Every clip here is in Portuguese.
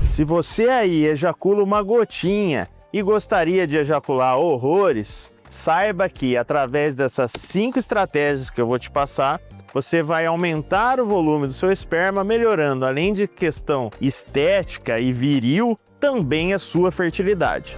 Se você aí ejacula uma gotinha e gostaria de ejacular horrores, saiba que através dessas 5 estratégias que eu vou te passar, você vai aumentar o volume do seu esperma, melhorando, além de questão estética e viril, também a sua fertilidade.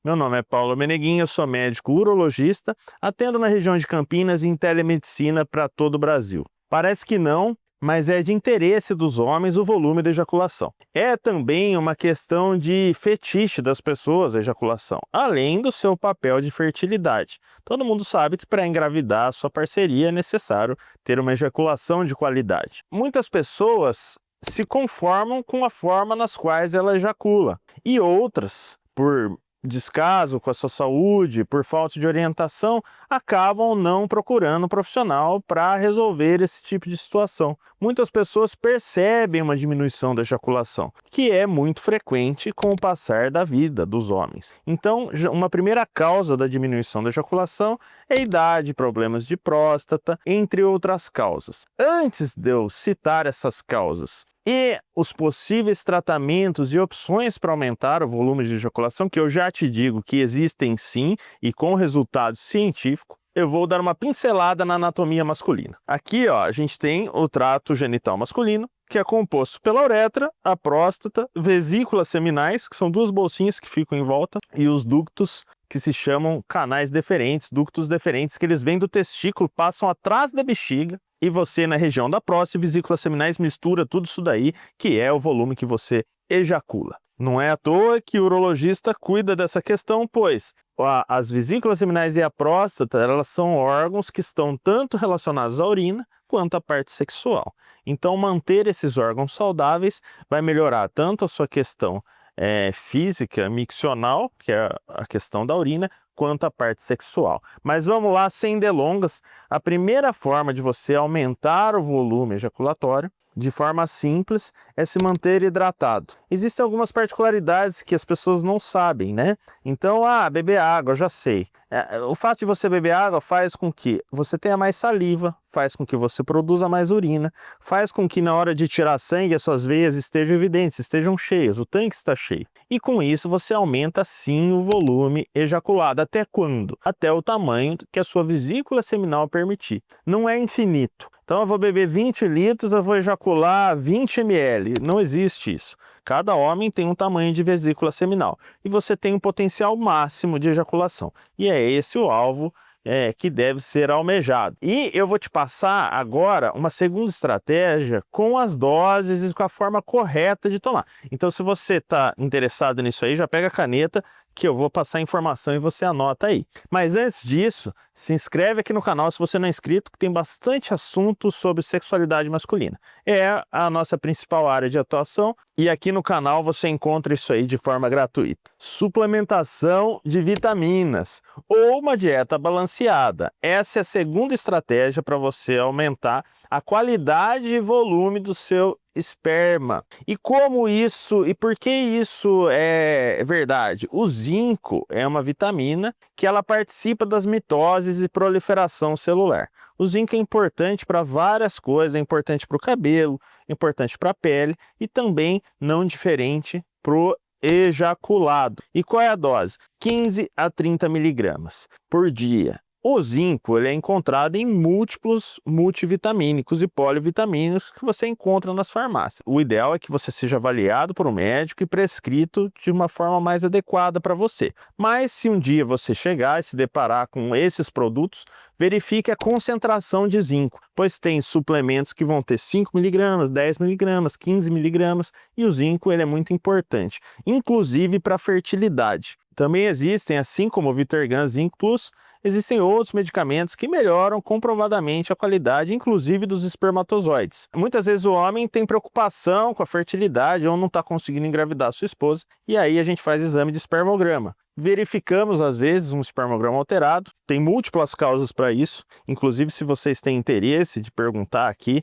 Meu nome é Paulo Meneguinho, eu sou médico urologista, atendo na região de Campinas em telemedicina para todo o Brasil. Parece que não, mas é de interesse dos homens o volume da ejaculação. É também uma questão de fetiche das pessoas a ejaculação, além do seu papel de fertilidade. Todo mundo sabe que para engravidar a sua parceria é necessário ter uma ejaculação de qualidade. Muitas pessoas se conformam com a forma nas quais ela ejacula, e outras, por descaso com a sua saúde, por falta de orientação, acabam não procurando um profissional para resolver esse tipo de situação. Muitas pessoas percebem uma diminuição da ejaculação, que é muito frequente com o passar da vida dos homens. Então, uma primeira causa da diminuição da ejaculação é a idade, problemas de próstata, entre outras causas. Antes de eu citar essas causas e os possíveis tratamentos e opções para aumentar o volume de ejaculação, que eu já te digo que existem sim e com resultado científico, eu vou dar uma pincelada na anatomia masculina. Aqui, ó, a gente tem o trato genital masculino, que é composto pela uretra, a próstata, vesículas seminais, que são 2 bolsinhas que ficam em volta, e os ductos, que se chamam canais deferentes, ductos deferentes, que eles vêm do testículo, passam atrás da bexiga, e você, na região da próstata e vesículas seminais, mistura tudo isso daí, que é o volume que você ejacula. Não é à toa que o urologista cuida dessa questão, pois as vesículas seminais e a próstata, elas são órgãos que estão tanto relacionados à urina quanto à parte sexual. Então, manter esses órgãos saudáveis vai melhorar tanto a sua questão física, miccional, que é a questão da urina, quanto a parte sexual. Mas vamos lá, sem delongas. A primeira forma de você aumentar o volume ejaculatório, de forma simples, é se manter hidratado. Existem algumas particularidades que as pessoas não sabem, né? Então, beber água, já sei. O fato de você beber água faz com que você tenha mais saliva, faz com que você produza mais urina, faz com que na hora de tirar sangue as suas veias estejam evidentes, estejam cheias, o tanque está cheio. E com isso você aumenta sim o volume ejaculado. Até quando? Até o tamanho que a sua vesícula seminal permitir. Não é infinito. Então eu vou beber 20 litros, eu vou ejacular 20 ml. Não existe isso. Cada homem tem um tamanho de vesícula seminal e você tem um potencial máximo de ejaculação. E é esse o alvo que deve ser almejado. E eu vou te passar agora uma segunda estratégia com as doses e com a forma correta de tomar. Então, se você está interessado nisso aí, já pega a caneta que eu vou passar a informação e você anota aí. Mas antes disso, se inscreve aqui no canal se você não é inscrito, que tem bastante assunto sobre sexualidade masculina. É a nossa principal área de atuação e aqui no canal você encontra isso aí de forma gratuita. Suplementação de vitaminas ou uma dieta balanceada. Essa é a segunda estratégia para você aumentar a qualidade e volume do seu esperma. E como isso, e por que isso é verdade? O zinco é uma vitamina que ela participa das mitoses e proliferação celular. O zinco é importante para várias coisas, é importante para o cabelo, é importante para a pele e também não diferente para o ejaculado. E qual é a dose? 15 a 30 miligramas por dia. O zinco ele é encontrado em múltiplos multivitamínicos e polivitamínicos que você encontra nas farmácias. O ideal é que você seja avaliado por um médico e prescrito de uma forma mais adequada para você. Mas se um dia você chegar e se deparar com esses produtos, verifique a concentração de zinco, pois tem suplementos que vão ter 5 miligramas, 10 miligramas, 15 miligramas e o zinco ele é muito importante, inclusive para a fertilidade. Também existem, assim como o Vitergan Zinc Plus, existem outros medicamentos que melhoram comprovadamente a qualidade, inclusive dos espermatozoides. Muitas vezes o homem tem preocupação com a fertilidade ou não está conseguindo engravidar sua esposa, e aí a gente faz exame de espermograma. Verificamos, às vezes, um espermograma alterado. Tem múltiplas causas para isso. Inclusive, se vocês têm interesse de perguntar aqui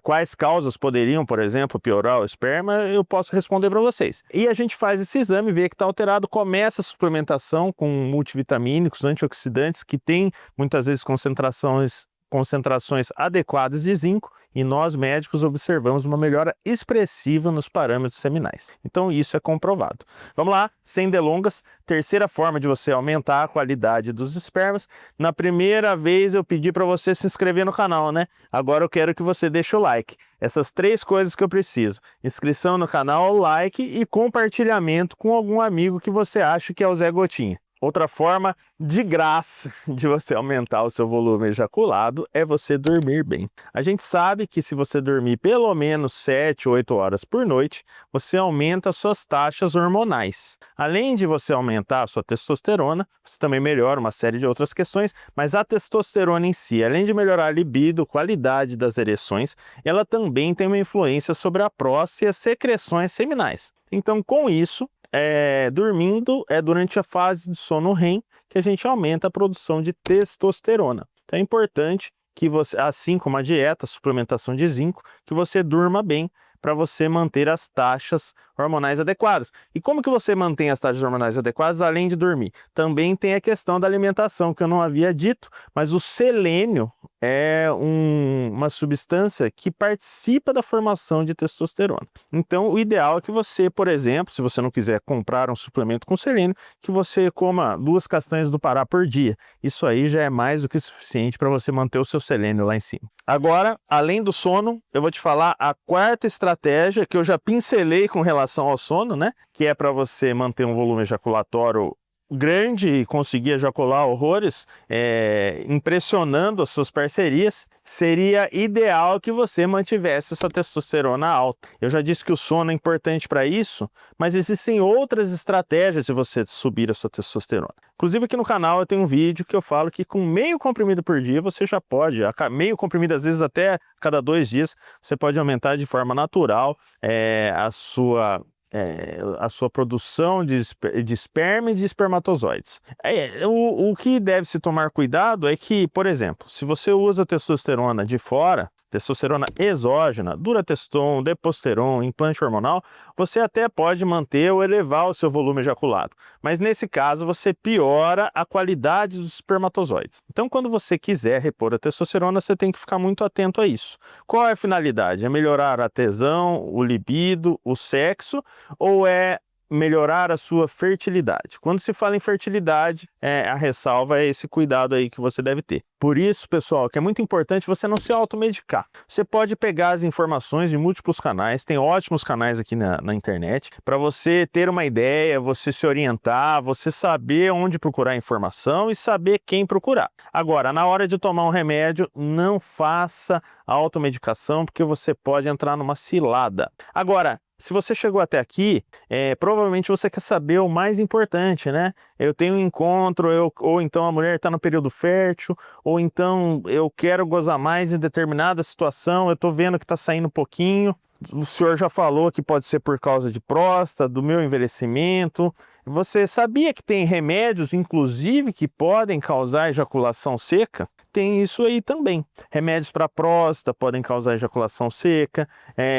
quais causas poderiam, por exemplo, piorar o esperma, eu posso responder para vocês. E a gente faz esse exame, vê que está alterado, começa a suplementação com multivitamínicos, antioxidantes, que tem muitas vezes concentrações concentrações adequadas de zinco e nós médicos observamos uma melhora expressiva nos parâmetros seminais. Então isso é comprovado. Vamos lá, sem delongas, terceira forma de você aumentar a qualidade dos espermas. Na primeira vez eu pedi para você se inscrever no canal, né? Agora eu quero que você deixe o like. Essas 3 coisas que eu preciso: inscrição no canal, like e compartilhamento com algum amigo que você acha que é o Zé Gotinha. Outra forma de graça de você aumentar o seu volume ejaculado é você dormir bem. A gente sabe que se você dormir pelo menos 7, 8 horas por noite, você aumenta as suas taxas hormonais. Além de você aumentar a sua testosterona, você também melhora uma série de outras questões, mas a testosterona em si, além de melhorar a libido, qualidade das ereções, ela também tem uma influência sobre a próstata e as secreções seminais. Então, com isso, dormindo durante a fase de sono REM que a gente aumenta a produção de testosterona. Então é importante que você, assim como a dieta, a suplementação de zinco, que você durma bem para você manter as taxas hormonais adequadas. E como que você mantém as taxas hormonais adequadas além de dormir? Também tem a questão da alimentação, que eu não havia dito, mas o selênio é uma substância que participa da formação de testosterona. Então, o ideal é que você, por exemplo, se você não quiser comprar um suplemento com selênio, que você coma 2 castanhas do Pará por dia. Isso aí já é mais do que suficiente para você manter o seu selênio lá em cima. Agora, além do sono, eu vou te falar a quarta estratégia que eu já pincelei com relação ao sono, né? Que é para você manter um volume ejaculatório grande e conseguir ejacular horrores, impressionando as suas parcerias. Seria ideal que você mantivesse sua testosterona alta. Eu já disse que o sono é importante para isso, mas existem outras estratégias de você subir a sua testosterona. Inclusive aqui no canal eu tenho um vídeo que eu falo que com meio comprimido por dia você já pode, meio comprimido às vezes até cada 2 dias, você pode aumentar de forma natural a sua produção de esperma e de espermatozoides. O que deve se tomar cuidado é que, por exemplo, se você usa testosterona de fora, testosterona exógena, Durateston, Deposteron, implante hormonal, você até pode manter ou elevar o seu volume ejaculado. Mas nesse caso você piora a qualidade dos espermatozoides. Então quando você quiser repor a testosterona, você tem que ficar muito atento a isso. Qual é a finalidade? É melhorar a tesão, o libido, o sexo, ou é melhorar a sua fertilidade? Quando se fala em fertilidade, a ressalva é esse cuidado aí que você deve ter. Por isso, pessoal, que é muito importante você não se automedicar. Você pode pegar as informações de múltiplos canais, tem ótimos canais aqui na internet, para você ter uma ideia, você se orientar, você saber onde procurar informação e saber quem procurar. Agora, na hora de tomar um remédio, não faça automedicação, porque você pode entrar numa cilada. Agora, se você chegou até aqui, provavelmente você quer saber o mais importante, né? Eu tenho um encontro, ou então a mulher está no período fértil, ou então eu quero gozar mais em determinada situação, eu estou vendo que está saindo um pouquinho. O senhor já falou que pode ser por causa de próstata, do meu envelhecimento. Você sabia que tem remédios, inclusive, que podem causar ejaculação seca? Tem isso aí também. Remédios para próstata podem causar ejaculação seca,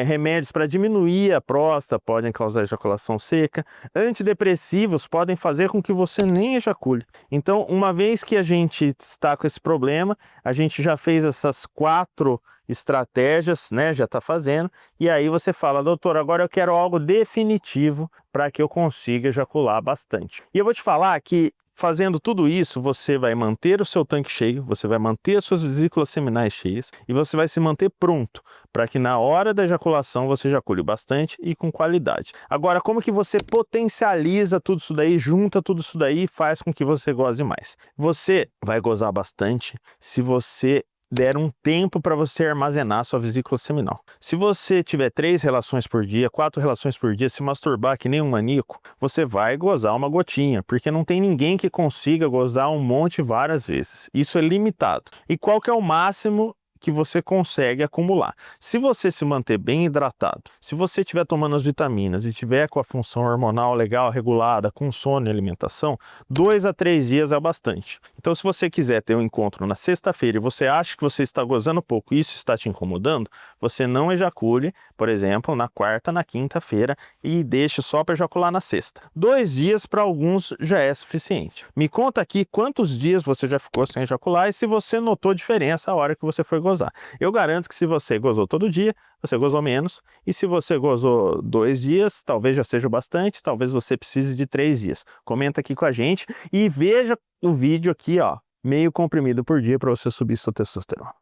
remédios para diminuir a próstata podem causar ejaculação seca, antidepressivos podem fazer com que você nem ejacule. Então, uma vez que a gente está com esse problema, a gente já fez essas 4 estratégias, né? Já está fazendo, e aí você fala: doutor, agora eu quero algo definitivo para que eu consiga ejacular bastante. E eu vou te falar que fazendo tudo isso, você vai manter o seu tanque cheio, você vai manter as suas vesículas seminais cheias e você vai se manter pronto para que na hora da ejaculação você ejacule bastante e com qualidade. Agora, como que você potencializa tudo isso daí, junta tudo isso daí e faz com que você goze mais? Você vai gozar bastante se você der um tempo para você armazenar sua vesícula seminal. Se você tiver 3 relações por dia, 4 relações por dia, se masturbar que nem um maníaco, você vai gozar uma gotinha, porque não tem ninguém que consiga gozar um monte várias vezes. Isso é limitado. E qual que é o máximo que você consegue acumular? Se você se manter bem hidratado, se você estiver tomando as vitaminas e tiver com a função hormonal legal, regulada, com sono e alimentação, 2 a 3 dias é bastante. Então, se você quiser ter um encontro na sexta-feira e você acha que você está gozando pouco e isso está te incomodando, você não ejacule, por exemplo, na quarta, na quinta-feira e deixe só para ejacular na sexta. 2 dias para alguns já é suficiente. Me conta aqui quantos dias você já ficou sem ejacular e se você notou diferença a hora que você foi gozar. Eu garanto que se você gozou todo dia, você gozou menos, e se você gozou 2 dias, talvez já seja bastante, talvez você precise de 3 dias. Comenta aqui com a gente e veja o vídeo aqui, ó, meio comprimido por dia para você subir sua testosterona.